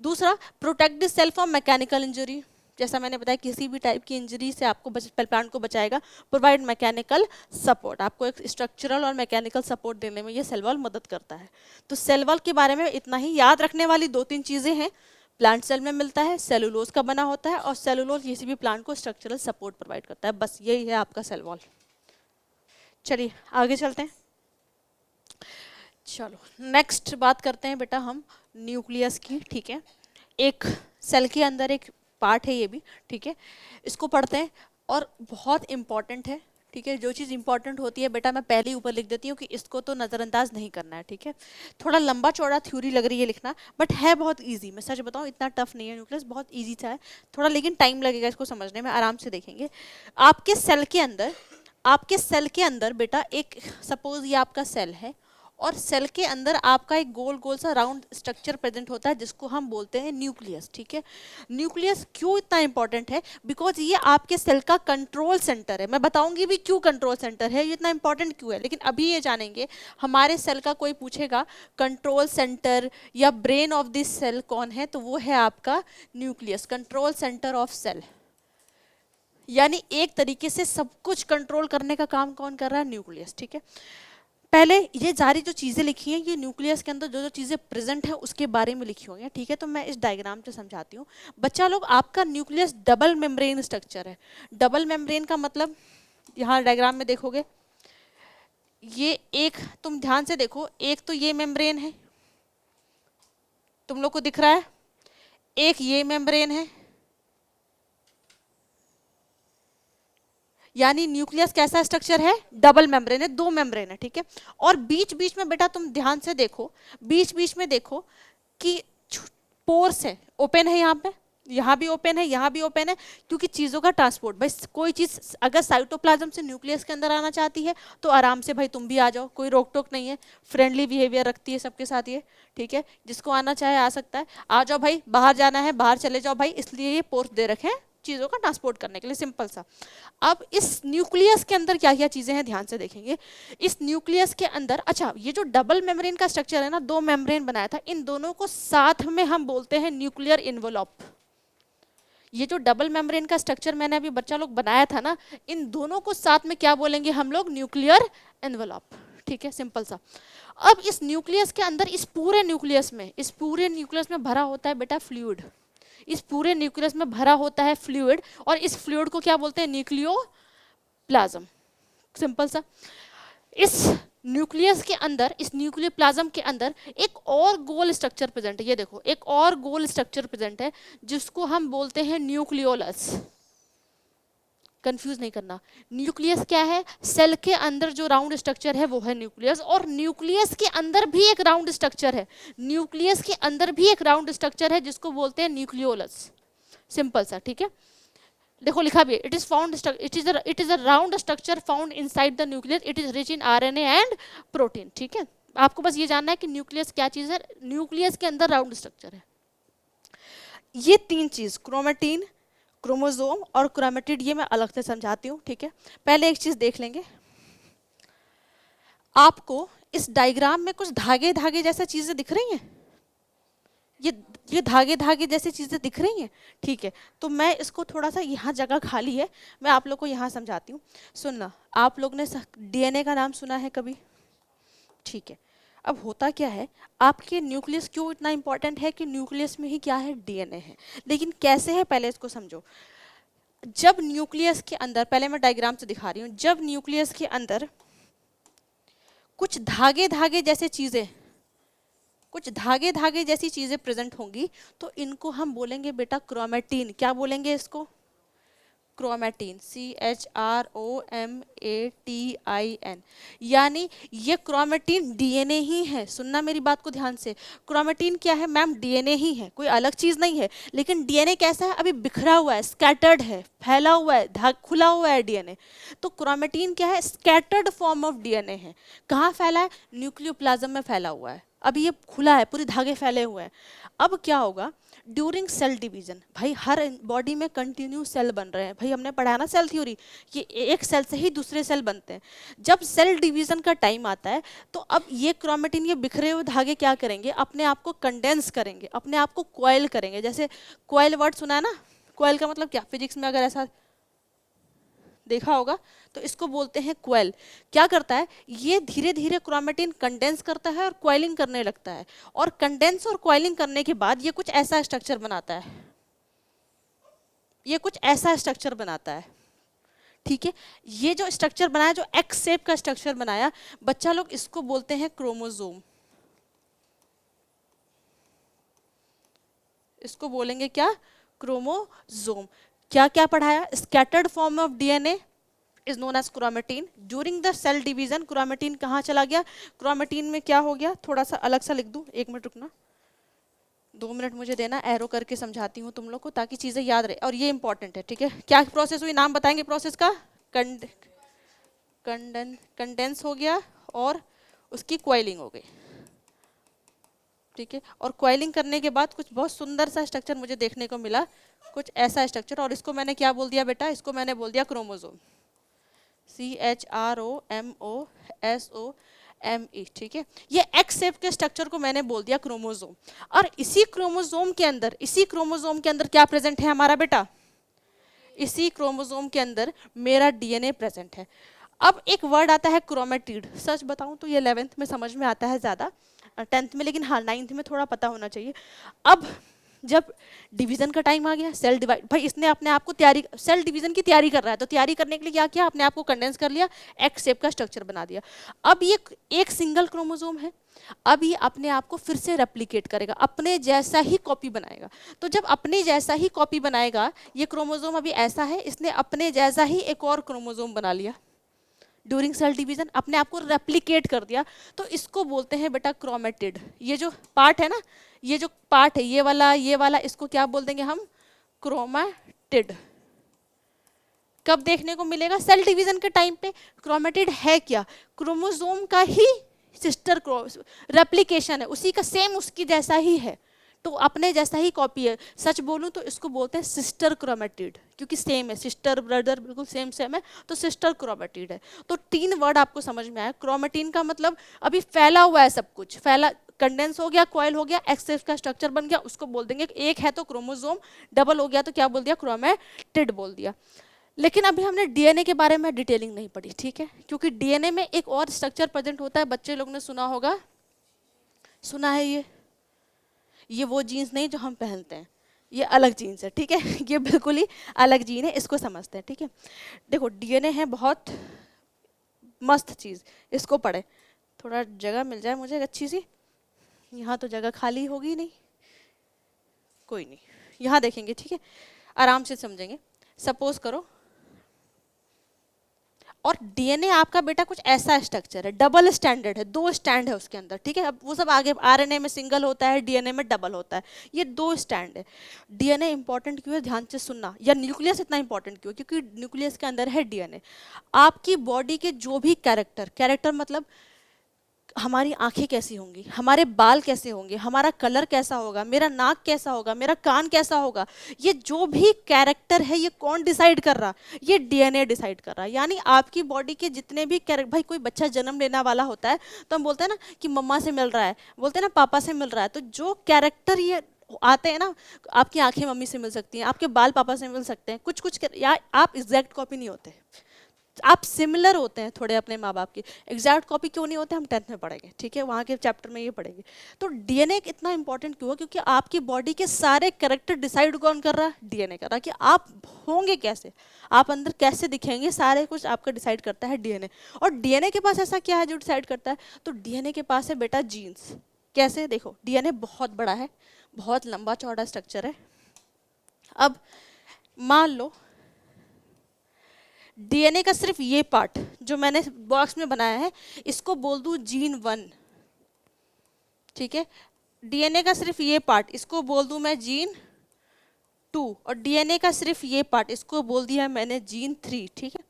दूसरा, protect the cell from mechanical injury. जैसा मैंने बताया किसी भी टाइप की इंजरी से आपको प्लांट को बचाएगा। प्रोवाइड मैकेनिकल सपोर्ट, आपको एक स्ट्रक्चरल और मैकेनिकल सपोर्ट देने में ये सेल वॉल मदद करता है। तो सेल वॉल के बारे में इतना ही। याद रखने वाली 2-3 चीज़ें हैं, प्लांट सेल में मिलता है, सेलुलोज का बना होता है, और सेलुलोज किसी भी प्लांट को स्ट्रक्चरल सपोर्ट प्रोवाइड करता है। बस यही है आपका सेल वॉल। चलिए आगे चलते हैं। चलो नेक्स्ट बात करते हैं बेटा हम न्यूक्लियस की। ठीक है, एक सेल के अंदर एक पार्ट है ये भी। ठीक है, इसको पढ़ते हैं और बहुत इंपॉर्टेंट है। ठीक है, जो चीज़ इंपॉर्टेंट होती है बेटा मैं पहले ही ऊपर लिख देती हूँ कि इसको तो नज़रअंदाज नहीं करना है। ठीक है, थोड़ा लंबा चौड़ा थ्योरी लग रही है लिखना, बट है बहुत इजी। मैं सच बताऊँ इतना टफ नहीं है न्यूक्लियस, बहुत इजी सा है थोड़ा, लेकिन टाइम लगेगा इसको समझने में, आराम से देखेंगे। आपके सेल के अंदर, आपके सेल के अंदर बेटा एक, सपोज ये आपका सेल है और सेल के अंदर आपका एक गोल गोल सा राउंड स्ट्रक्चर प्रेजेंट होता है जिसको हम बोलते हैं न्यूक्लियस। ठीक है, न्यूक्लियस क्यों इतना इंपॉर्टेंट है, बिकॉज ये आपके सेल का कंट्रोल सेंटर है। मैं बताऊंगी भी क्यों कंट्रोल सेंटर है, ये इतना इंपॉर्टेंट क्यों है, लेकिन अभी ये जानेंगे। हमारे सेल का कोई पूछेगा कंट्रोल सेंटर या ब्रेन ऑफ दिस सेल कौन है, तो वो है आपका nucleus, control centre of cell. यानी एक तरीके से सब कुछ कंट्रोल करने का काम कौन कर रहा है, न्यूक्लियस। ठीक है, पहले ये सारी जो चीज़ें लिखी हैं ये न्यूक्लियस के अंदर जो जो चीज़ें प्रेजेंट है उसके बारे में लिखी हुई हैं, ठीक है। तो मैं इस डायग्राम से समझाती हूँ बच्चा लोग। आपका न्यूक्लियस डबल मेम्ब्रेन स्ट्रक्चर है। डबल मेम्ब्रेन का मतलब यहाँ डायग्राम में देखोगे, ये एक, तुम ध्यान से देखो, एक तो ये मेम्ब्रेन है, तुम लोग को दिख रहा है, एक ये मेम्ब्रेन है, यानी न्यूक्लियस कैसा स्ट्रक्चर है, डबल मेम्ब्रेन है, दो मेम्ब्रेन है, ठीक है। और बीच बीच में बेटा तुम ध्यान से देखो, बीच बीच में देखो कि पोर्स है, ओपन है, यहाँ भी ओपन है, यहाँ भी ओपन है, क्योंकि चीज़ों का ट्रांसपोर्ट। भाई कोई चीज़ अगर साइटोप्लाज्म से न्यूक्लियस के अंदर आना चाहती है तो आराम से भाई तुम भी आ जाओ, कोई रोक टोक नहीं है, फ्रेंडली बिहेवियर रखती है सबके साथ ये, ठीक है। जिसको आना चाहे आ सकता है, आ जाओ भाई, बाहर जाना है बाहर चले जाओ भाई, इसलिए ये पोर्स दे रखे हैं चीज़ों का ट्रांसपोर्ट करने के लिए, सिंपल सा। अब इस न्यूक्लियस के अंदर क्या क्या चीज़ें हैं ध्यान से देखेंगे। इस न्यूक्लियस के अंदर, अच्छा ये जो डबल मेम्ब्रेन का स्ट्रक्चर है ना, दो मेम्ब्रेन बनाया था, इन दोनों को साथ में हम बोलते हैं न्यूक्लियर इन्वेलप। ये जो डबल मेम्ब्रेन का स्ट्रक्चर मैंने अभी बच्चा लोग बनाया था ना, इन दोनों को साथ में क्या बोलेंगे हम लोग, न्यूक्लियर एनवेलप, ठीक है, सिंपल सा। अब इस न्यूक्लियस के अंदर, इस पूरे न्यूक्लियस में भरा होता है बेटा फ्लूइड, इस पूरे न्यूक्लियस में भरा होता है फ्लूइड, और इस फ्लूइड को क्या बोलते हैं, न्यूक्लियोप्लाज्म, सिंपल सा। इस न्यूक्लियस के अंदर, इस न्यूक्लियर प्लाज्म के अंदर एक और गोल स्ट्रक्चर प्रेजेंट है, ये देखो एक और गोल स्ट्रक्चर प्रेजेंट है जिसको हम बोलते हैं न्यूक्लियोलस। कंफ्यूज नहीं करना, न्यूक्लियस क्या है, सेल के अंदर जो राउंड स्ट्रक्चर है वो है न्यूक्लियस, और न्यूक्लियस के अंदर भी एक राउंड स्ट्रक्चर है, न्यूक्लियस के अंदर भी एक राउंड स्ट्रक्चर है जिसको बोलते हैं न्यूक्लियोलस, सिंपल सा, ठीक है। देखो लिखा भी है, it is a round structure found inside the nucleus, it is rich in RNA and protein, ठीक है। आपको बस ये जानना है कि न्यूक्लियस क्या चीज है, न्यूक्लियस के अंदर राउंड स्ट्रक्चर है। ये तीन चीज, क्रोमेटिन, क्रोमोसोम और क्रोमेटिड, ये मैं अलग से समझाती हूँ, ठीक है। पहले एक चीज देख लेंगे, आपको इस डायग्राम में कुछ धागे धागे जैसा चीजें दिख रही हैं, ये धागे धागे जैसी चीजें दिख रही हैं, ठीक है। तो मैं इसको थोड़ा सा, यहाँ जगह खाली है, मैं आप लोग को यहाँ समझाती हूँ। सुनना, आप लोग ने डीएनए का नाम सुना है कभी, ठीक है। अब होता क्या है, आपके न्यूक्लियस क्यों इतना इंपॉर्टेंट है कि न्यूक्लियस में ही क्या है, डीएनए है, लेकिन कैसे है पहले इसको समझो। जब न्यूक्लियस के अंदर, पहले मैं डायग्राम से दिखा रही हूँ, जब न्यूक्लियस के अंदर कुछ धागे धागे जैसे चीजें, कुछ धागे धागे जैसी चीजें प्रेजेंट होंगी, तो इनको हम बोलेंगे बेटा क्रोमेटिन। क्या बोलेंगे इसको, क्रोमेटिन, CHROMATIN, यानी ये क्रोमेटिन डीएनए ही है। सुनना मेरी बात को ध्यान से, क्रोमेटिन क्या है मैम, डीएनए ही है, कोई अलग चीज नहीं है। लेकिन डीएनए कैसा है, अभी बिखरा हुआ है, स्कैटर्ड है, फैला हुआ है, खुला हुआ है डीएनए। तो क्रोमेटिन क्या है, स्कैटर्ड फॉर्म ऑफ डीएनए है। कहाँ फैला है, न्यूक्लियोप्लाज्म में फैला हुआ है, अभी ये खुला है, पूरे धागे फैले हुए हैं। अब क्या होगा, ड्यूरिंग सेल डिवीजन, भाई हर बॉडी में कंटिन्यू सेल बन रहे हैं, भाई हमने पढ़ा ना सेल थ्योरी, ये एक सेल से ही दूसरे सेल बनते हैं। जब सेल डिवीजन का टाइम आता है, तो अब ये क्रोमेटिन, ये बिखरे हुए धागे क्या करेंगे, अपने आप को कंडेंस करेंगे, अपने आप को कॉइल करेंगे। जैसे कॉइल वर्ड सुना है ना, कॉइल का मतलब क्या, फिजिक्स में अगर ऐसा देखा होगा तो इसको बोलते हैं क्वेल। क्या करता है, ये धीरे धीरे क्रोमेटिन कंडेंस करता है और क्वाइलिंग करने लगता है, और कंडेंस और क्वाइलिंग करने के बाद ये कुछ ऐसा स्ट्रक्चर बनाता है, ये कुछ ऐसा स्ट्रक्चर बनाता है, ठीक है। ये जो स्ट्रक्चर बनाया, जो एक्स शेप का स्ट्रक्चर बनाया बच्चा लोग, इसको बोलते हैं क्रोमोसोम। इसको बोलेंगे क्या, क्रोमोसोम। क्या क्या पढ़ाया, scattered form of DNA is known as chromatin. During the cell division chromatin कहाँ चला गया, क्रोमेटिन में क्या हो गया, थोड़ा सा अलग सा लिख दूं, एक मिनट रुकना, 2 मिनट मुझे देना, एरो करके समझाती हूँ तुम लोग को ताकि चीजें याद रहे, और ये इंपॉर्टेंट है, ठीक है। क्या प्रोसेस हुई, नाम बताएंगे प्रोसेस का, कंडेंस हो गया और उसकी क्वाइलिंग हो गई, ठीक है। और क्वाइलिंग करने के बाद कुछ बहुत सुंदर सा स्ट्रक्चर मुझे देखने को मिला, कुछ ऐसा स्ट्रक्चर, और इसको मैंने क्या बोल दिया बेटा, इसको मैंने बोल दिया क्रोमोसोम, CHROMOSOME, ठीक है। ये एक्स शेप के स्ट्रक्चर को मैंने बोल दिया क्रोमोसोम। और इसी क्रोमोसोम के अंदर क्या प्रेजेंट है हमारा बेटा, इसी क्रोमोसोम के अंदर मेरा डीएनए प्रेजेंट है। अब एक वर्ड आता है क्रोमेटिड, सच बताऊं तो ये 11th में समझ में आता है ज़्यादा, 10th में, लेकिन हाँ 9th में थोड़ा पता होना चाहिए। अब जब डिवीजन का टाइम आ गया, सेल डिवाइड, भाई इसने अपने आप को तैयारी, सेल डिवीजन की तैयारी कर रहा है, तो तैयारी करने के लिए क्या किया, अपने आप को कंडेंस कर लिया, एक्स शेप का स्ट्रक्चर बना दिया। अब ये एक सिंगल क्रोमोसोम है, अब ये अपने आप को फिर से रेप्लिकेट करेगा, अपने जैसा ही कॉपी बनाएगा। तो जब अपने जैसा ही कॉपी बनाएगा, ये क्रोमोसोम अभी ऐसा है, इसने अपने जैसा ही एक और क्रोमोसोम बना लिया ड्यूरिंग सेल डिवीजन, अपने आप को रेप्लिकेट कर दिया, तो इसको बोलते हैं बेटा क्रोमेटिड। ये जो पार्ट है ना, ये जो पार्ट है, ये वाला इसको क्या बोल देंगे हम, क्रोमेटिड। कब देखने को मिलेगा, सेल डिवीजन के टाइम पे। क्रोमेटिड है क्या, क्रोमोसोम का ही सिस्टर रेप्लिकेशन है, उसी का सेम, उसकी जैसा ही है, तो अपने जैसा ही कॉपी है। सच बोलूं तो इसको बोलते हैं सिस्टर क्रोमेटिड, क्योंकि सेम है, सिस्टर ब्रदर बिल्कुल सेम सेम है, तो सिस्टर क्रोमेटिड है। तो 3 वर्ड आपको समझ में आया। क्रोमेटिन का मतलब अभी फैला हुआ है सब कुछ, फैला, कंडेंस हो गया, कॉइल हो गया, एक्स का स्ट्रक्चर बन गया, उसको बोल देंगे एक है तो क्रोमोसोम, डबल हो गया तो क्या बोल दिया, क्रोमेटिड बोल दिया। लेकिन अभी हमने डीएनए के बारे में डिटेलिंग नहीं पढ़ी, ठीक है, क्योंकि डीएनए में एक और स्ट्रक्चर प्रेजेंट होता है, बच्चे लोग ने सुना होगा, सुना है ये वो जीन्स नहीं जो हम पहनते हैं, ये अलग जीन्स है, ठीक है ये बिल्कुल ही अलग जीन है, इसको समझते हैं, ठीक है। देखो डीएनए है बहुत मस्त चीज़, इसको पढ़े, थोड़ा जगह मिल जाए मुझे अच्छी सी, यहाँ तो जगह खाली होगी नहीं, कोई नहीं, यहाँ देखेंगे, ठीक है, आराम से समझेंगे। सपोज करो, और डीएनए आपका बेटा कुछ ऐसा स्ट्रक्चर है, डबल स्टैंडर्ड है, 2 स्टैंड है उसके अंदर, ठीक है। अब वो सब आगे आरएनए में सिंगल होता है, डीएनए में डबल होता है, ये 2 स्टैंड है। डीएनए इंपॉर्टेंट क्यों है, ध्यान से सुनना, या न्यूक्लियस इतना इंपॉर्टेंट क्यों, क्योंकि न्यूक्लियस के अंदर है डीएनए। आपकी बॉडी के जो भी कैरेक्टर मतलब हमारी आंखें कैसी होंगी, हमारे बाल कैसे होंगे, हमारा कलर कैसा होगा, मेरा नाक कैसा होगा, मेरा कान कैसा होगा, ये जो भी कैरेक्टर है, ये कौन डिसाइड कर रहा, ये डीएनए डिसाइड कर रहा है। यानी आपकी बॉडी के जितने भी कैरेक्टर, भाई कोई बच्चा जन्म लेने वाला होता है तो हम बोलते हैं ना कि मम्मा से मिल रहा है, बोलते हैं ना पापा से मिल रहा है, तो जो कैरेक्टर ये आते हैं ना, आपकी आंखें मम्मी से मिल सकती हैं, आपके बाल पापा से मिल सकते हैं, कुछ या आप एग्जैक्ट कॉपी नहीं होते, आप सिमिलर होते हैं थोड़े अपने माँ बाप की। एग्जैक्ट कॉपी क्यों नहीं होते, हम 10th में पढ़ेंगे, ठीक है, वहाँ के चैप्टर में ये पढ़ेंगे। तो डीएनए इतना इंपॉर्टेंट क्यों है, क्योंकि आपकी बॉडी के सारे कैरेक्टर डिसाइड कौन कर रहा है, डीएनए कर रहा है, कि आप होंगे कैसे, आप अंदर कैसे दिखेंगे, सारे कुछ आपका डिसाइड करता है डीएनए। और डीएनए के पास ऐसा क्या है जो डिसाइड करता है, तो डीएनए के पास है बेटा जीन्स। कैसे, देखो डीएनए बहुत बड़ा है, बहुत लंबा चौड़ा स्ट्रक्चर है। अब मान लो डीएनए का सिर्फ ये पार्ट जो मैंने बॉक्स में बनाया है, इसको बोल दूं जीन 1, ठीक है। डीएनए का सिर्फ ये पार्ट, इसको बोल दूं मैं जीन 2, और डीएनए का सिर्फ ये पार्ट, इसको बोल दिया मैंने जीन 3, ठीक है।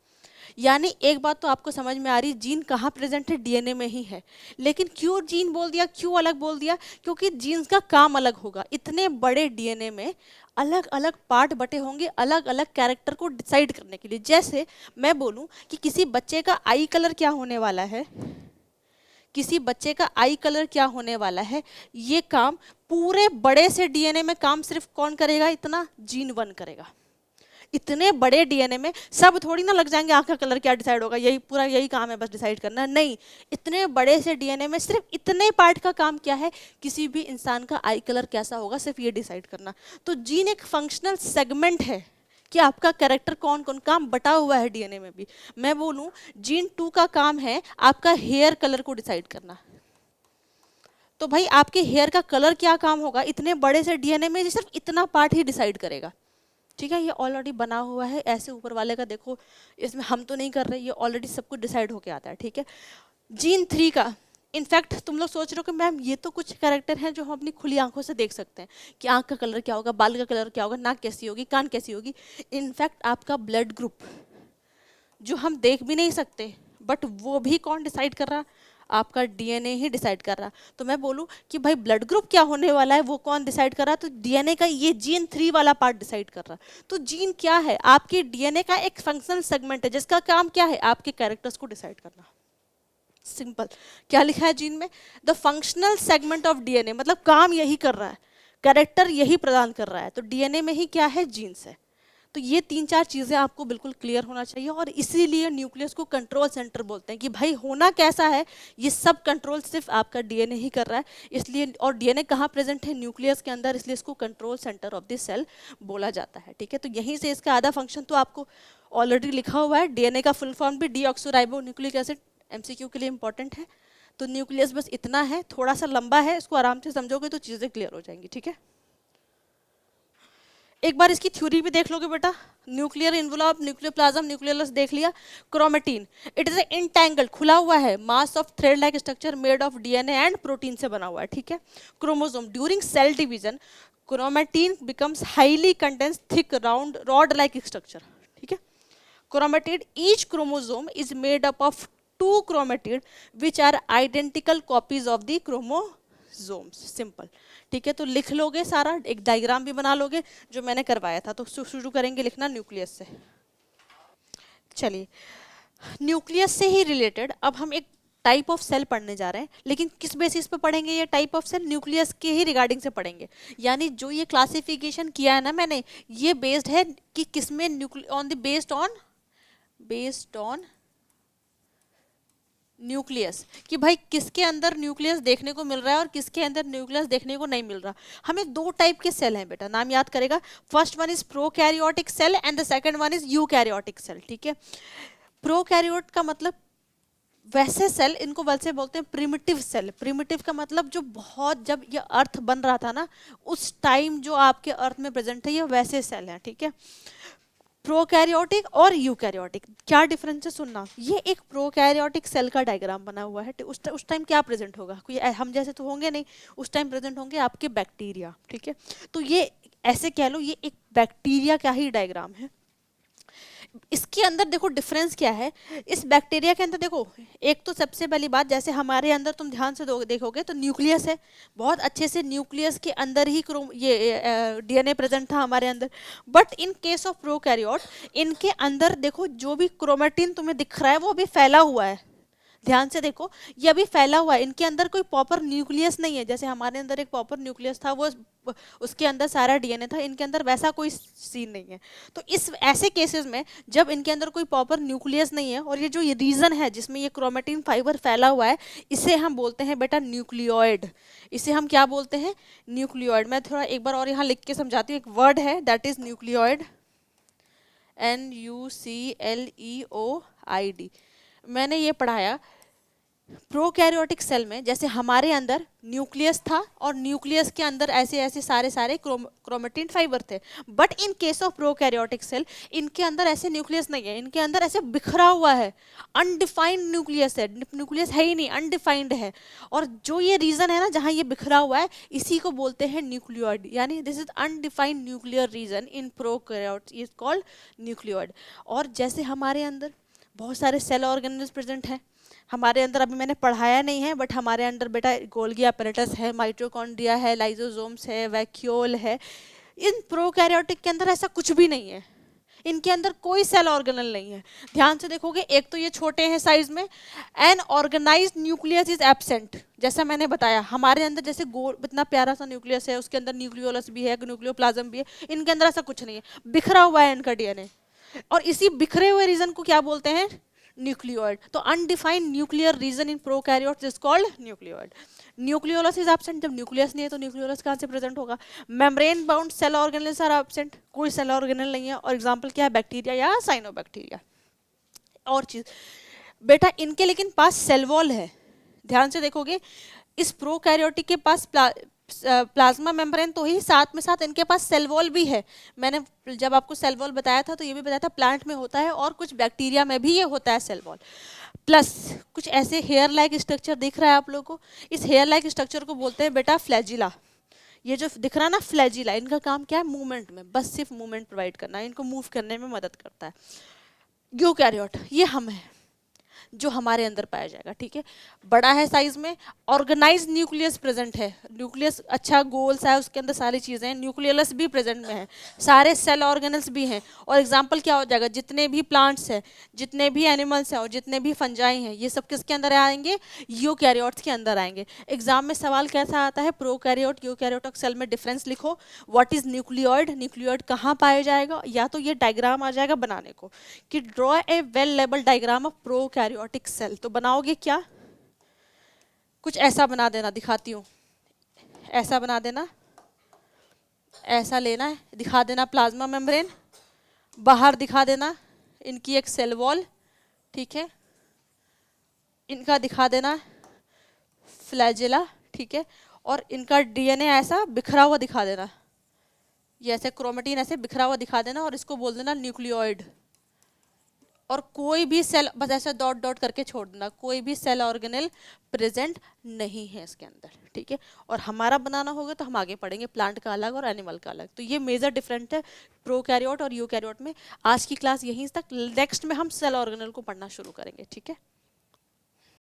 यानी एक बात तो आपको समझ में आ रही, जीन कहाँ प्रेजेंट है, डीएनए में ही है। लेकिन क्यों जीन बोल दिया, क्यों अलग बोल दिया, क्योंकि जीन्स का काम अलग होगा। इतने बड़े डीएनए में अलग अलग पार्ट बटे होंगे, अलग अलग कैरेक्टर को डिसाइड करने के लिए। जैसे मैं बोलूं कि किसी बच्चे का आई कलर क्या होने वाला है, किसी बच्चे का आई कलर क्या होने वाला है, ये काम पूरे बड़े से डीएनए में काम सिर्फ कौन करेगा, इतना जीन 1 करेगा। इतने बड़े डीएनए में सब थोड़ी ना लग जाएंगे, आँख का कलर क्या डिसाइड होगा, यही पूरा यही काम है बस डिसाइड करना, नहीं। इतने बड़े से डीएनए में सिर्फ इतने पार्ट का काम क्या है, किसी भी इंसान का आई कलर कैसा होगा, सिर्फ ये डिसाइड करना। तो जीन एक फंक्शनल सेगमेंट है कि आपका कैरेक्टर कौन कौन काम बटा हुआ है डीएनए में भी। मैं बोलूँ जीन 2 का काम है आपका हेयर कलर को डिसाइड करना, तो भाई आपके हेयर का कलर क्या काम होगा, इतने बड़े से डीएनए में सिर्फ इतना पार्ट ही डिसाइड करेगा, ठीक है। ये ऑलरेडी बना हुआ है ऐसे, ऊपर वाले का देखो, इसमें हम तो नहीं कर रहे, ये ऑलरेडी सब कुछ डिसाइड होके आता है, ठीक है। जीन 3 का, इनफैक्ट तुम लोग सोच रहे हो कि मैम ये तो कुछ कैरेक्टर हैं जो हम अपनी खुली आंखों से देख सकते हैं, कि आंख का कलर क्या होगा, बाल का कलर क्या होगा, नाक कैसी होगी, कान कैसी होगी। इनफैक्ट आपका ब्लड ग्रुप जो हम देख भी नहीं सकते, बट वो भी कौन डिसाइड कर रहा, आपका डीएनए ही डिसाइड कर रहा। तो मैं बोलूं कि भाई ब्लड ग्रुप क्या होने वाला है, वो कौन डिसाइड कर रहा, तो डीएनए का ये जीन 3 वाला पार्ट डिसाइड कर रहा। तो जीन क्या है, आपके डीएनए का एक फंक्शनल सेगमेंट है जिसका काम क्या है, आपके कैरेक्टर्स को डिसाइड करना। सिंपल, क्या लिखा है जीन में, the functional segment of DNA, मतलब काम यही कर रहा है, कैरेक्टर यही प्रदान कर रहा है। तो डीएनए में ही क्या है, जीन्स है। तो ये 3-4 चीज़ें आपको बिल्कुल क्लियर होना चाहिए, और इसीलिए न्यूक्लियस को कंट्रोल सेंटर बोलते हैं कि भाई होना कैसा है, ये सब कंट्रोल सिर्फ आपका डीएनए ही कर रहा है। इसलिए, और डीएनए कहाँ प्रेजेंट है, न्यूक्लियस के अंदर, इसलिए इसको control centre of the cell बोला जाता है। ठीक है, तो यहीं से इसका आधा फंक्शन तो आपको ऑलरेडी लिखा हुआ है। डीएनए का फुल फॉर्म भी डीऑक्सोराइबो न्यूक्लिक एसिड, एमसीक्यू के लिए इंपॉर्टेंट है। तो न्यूक्लियस बस इतना है, थोड़ा सा लंबा है, इसको आराम से समझोगे तो चीज़ें क्लियर हो जाएंगी। ठीक है, एक बार इसकी थ्योरी भी देख लोगे बेटा। Nuclear envelope, nuclear plasm, nucleus देख लिया। क्रोमेटिन, इट इज इंटैंगल्ड, खुला हुआ है, mass of thread like structure made of DNA and protein से बना हुआ है। ठीक है, chromosome, during cell division chromatin becomes highly condensed thick round rod like structure. ठीक है, chromatid, each chromosome is made up of 2 chromatid which are identical copies of the chromosomes. Simple. ठीक है, तो लिख लोगे सारा, एक डायग्राम भी बना लोगे जो मैंने करवाया था। तो शुरू करेंगे लिखना न्यूक्लियस से। चलिए, न्यूक्लियस से ही रिलेटेड अब हम एक टाइप ऑफ सेल पढ़ने जा रहे हैं, लेकिन किस बेसिस पे पढ़ेंगे ये टाइप ऑफ सेल, न्यूक्लियस के ही रिगार्डिंग से पढ़ेंगे। यानी जो ये क्लासिफिकेशन किया है ना मैंने, ये बेस्ड है कि किसमें on the based on nucleus, कि भाई किसके अंदर न्यूक्लियस देखने को मिल रहा है और किसके अंदर न्यूक्लियस देखने को नहीं मिल रहा। हमें 2 टाइप के सेल हैं बेटा, नाम याद करेगा। First one is prokaryotic cell and the second one is eukaryotic cell. ठीक है, प्रोकैरियोट का मतलब वैसे सेल, इनको वैसे बोलते हैं प्रिमिटिव सेल। प्रिमिटिव का मतलब जो बहुत, जब ये अर्थ बन रहा था ना उस टाइम जो आपके अर्थ में प्रेजेंट है, ये वैसे सेल हैं। ठीक है, प्रोकैरियोटिक और यूकैरियोटिक, क्या डिफरेंस है सुनना। ये एक प्रोकैरियोटिक सेल का डायग्राम बना हुआ है। उस टाइम क्या प्रेजेंट होगा, कोई हम जैसे तो होंगे नहीं, उस टाइम प्रेजेंट होंगे आपके बैक्टीरिया। ठीक है, तो ये ऐसे कह लो, ये एक बैक्टीरिया का ही डायग्राम है। इसके अंदर देखो डिफरेंस क्या है। इस बैक्टीरिया के अंदर देखो, एक तो सबसे पहली बात, जैसे हमारे अंदर तुम ध्यान से देखोगे तो न्यूक्लियस है, बहुत अच्छे से न्यूक्लियस के अंदर ही ये डीएनए प्रेजेंट था हमारे अंदर। But in case of prokaryote, इनके अंदर देखो जो भी क्रोमेटिन तुम्हें दिख रहा है वो भी फैला हुआ है। ध्यान से देखो, ये अभी फैला हुआ है, इनके अंदर कोई प्रॉपर न्यूक्लियस नहीं है। जैसे हमारे अंदर एक प्रॉपर न्यूक्लियस था, वो उसके अंदर सारा डीएनए था, इनके अंदर वैसा कोई सीन नहीं है। तो इस ऐसे केसेस में जब इनके अंदर कोई प्रॉपर न्यूक्लियस नहीं है और ये जो ये रीजन है जिसमें ये क्रोमेटिन फाइबर फैला हुआ है, इसे हम बोलते हैं बेटा न्यूक्लियोइड। इसे हम क्या बोलते हैं, न्यूक्लियोइड। मैं थोड़ा एक बार और यहाँ लिख के समझाती हूँ। एक वर्ड है दैट इज न्यूक्लियोइड, NUCLEOID। मैंने ये पढ़ाया प्रोकैरियोटिक सेल में, जैसे हमारे अंदर न्यूक्लियस था और न्यूक्लियस के अंदर ऐसे ऐसे सारे क्रोमेटिन फाइबर थे। But in case of prokaryotic cell, इनके अंदर ऐसे न्यूक्लियस नहीं है, इनके अंदर ऐसे बिखरा हुआ है, अनडिफाइंड न्यूक्लियस है। न्यूक्लियस है ही नहीं, अनडिफाइंड है। और जो ये रीजन है ना जहाँ ये बिखरा हुआ है, इसी को बोलते हैं न्यूक्लियोइड। यानी this is undefined nuclear region in prokaryote is called nucleoid. और जैसे हमारे अंदर बहुत सारे सेल ऑर्गेनेल्स प्रेजेंट हैं हमारे अंदर, अभी मैंने पढ़ाया नहीं है, बट हमारे अंदर बेटा गोल्गी अपैरेटस है, माइटोकॉन्ड्रिया है, लाइसोसोम्स है, वैक्यूल है। इन प्रोकैरियोटिक के अंदर ऐसा कुछ भी नहीं है, इनके अंदर कोई सेल ऑर्गेनल नहीं है। ध्यान से देखोगे, एक तो ये छोटे हैं साइज में, an organised nucleus is absent. जैसा मैंने बताया हमारे अंदर जैसे गोल इतना प्यारा सा न्यूक्लियस है, उसके अंदर न्यूक्लियोलस भी है, न्यूक्लियोप्लाज्म भी है, इनके अंदर ऐसा कुछ नहीं है, बिखरा हुआ है इनका डीएनए। और इसी बिखरे हुए रीजन को क्या बोलते हैं, न्यूक्लियोइड। तो undefined nuclear region in prokaryotes is called nucleoid. Nucleolus is absent, जब न्यूक्लियस नहीं है तो न्यूक्लियोलस कहाँ से प्रेजेंट होगा। Membrane bound cell organelles are absent, कोई सेल ऑर्गेनेल नहीं है। और एग्जांपल क्या है, बैक्टीरिया या साइनोबैक्टीरिया। और चीज बेटा, इनके लेकिन पास सेल वॉल है। ध्यान से देखोगे, इस प्रोकैरियोटिक के पास प्लाज्मा मेम्ब्रेन तो ही, साथ में साथ इनके पास सेल वॉल भी है। मैंने जब आपको सेल वॉल बताया था तो ये भी बताया था प्लांट में होता है और कुछ बैक्टीरिया में भी ये होता है सेल वॉल। प्लस कुछ ऐसे हेयर लाइक स्ट्रक्चर दिख रहा है आप लोगों को, इस हेयर लाइक स्ट्रक्चर को बोलते हैं बेटा फ्लैजिला। ये जो दिख रहा है ना फ्लैजिला, इनका काम क्या है, मूवमेंट में, बस सिर्फ मूवमेंट प्रोवाइड करना है, इनको मूव करने में मदद करता है। यूकैरियोट, ये हम है। जो हमारे अंदर पाया जाएगा, ठीक है। बड़ा है साइज में, ऑर्गेनाइज न्यूक्लियस प्रेजेंट है, न्यूक्लियस अच्छा गोल सा है, उसके अंदर सारी चीज़ें हैं, न्यूक्लियस भी प्रेजेंट में है, सारे सेल ऑर्गेनल्स भी हैं। और एग्जाम्पल क्या हो जाएगा, जितने भी प्लांट्स हैं, जितने भी एनिमल्स हैं और जितने भी फंजाई हैं, ये सब किसके अंदर आएंगे, यूकैरियोट्स के अंदर आएंगे। एग्जाम में सवाल कैसा आता है, प्रोकैरियोट यूकैरियोटिक सेल में डिफरेंस लिखो, व्हाट इज न्यूक्लियोइड, न्यूक्लियोइड कहाँ पाया जाएगा, या तो ये डायग्राम आ जाएगा बनाने को कि draw a well label diagram of prokaryotic cell. तो बनाओगे क्या, कुछ ऐसा बना देना, दिखाती हूँ, ऐसा बना देना, ऐसा लेना है, दिखा देना प्लाज्मा मेम्ब्रेन, बाहर दिखा देना इनकी एक सेल वॉल, ठीक है, इनका दिखा देना फ्लैजेला, ठीक है, और इनका डीएनए ऐसा बिखरा हुआ दिखा देना, ये ऐसे क्रोमेटिन ऐसे बिखरा हुआ दिखा देना, और इसको बोल देना न्यूक्लियोइड। और कोई भी सेल बस ऐसे डॉट डॉट करके छोड़ देना, कोई भी सेल ऑर्गेनेल प्रेजेंट नहीं है इसके अंदर, ठीक है। और हमारा बनाना होगा तो हम आगे पढ़ेंगे, प्लांट का अलग और एनिमल का अलग। तो ये मेजर डिफरेंट है प्रोकैरियोट और यूकैरियोट में। आज की क्लास यहीं तक, नेक्स्ट में हम सेल ऑर्गेनेल को पढ़ना शुरू करेंगे, ठीक है।